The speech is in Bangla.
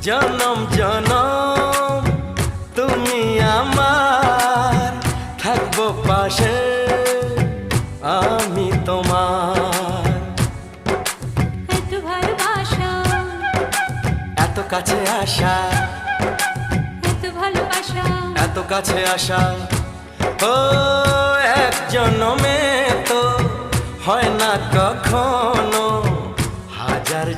জনম জনম তুমি আমার, থাকবো পাশে আমি তোমার। এত ভালোবাসা, এত কাছে আসা, এত ভালোবাসা, এত কাছে আসা, ও এক জনমে তো হয় না কখনো, হাজার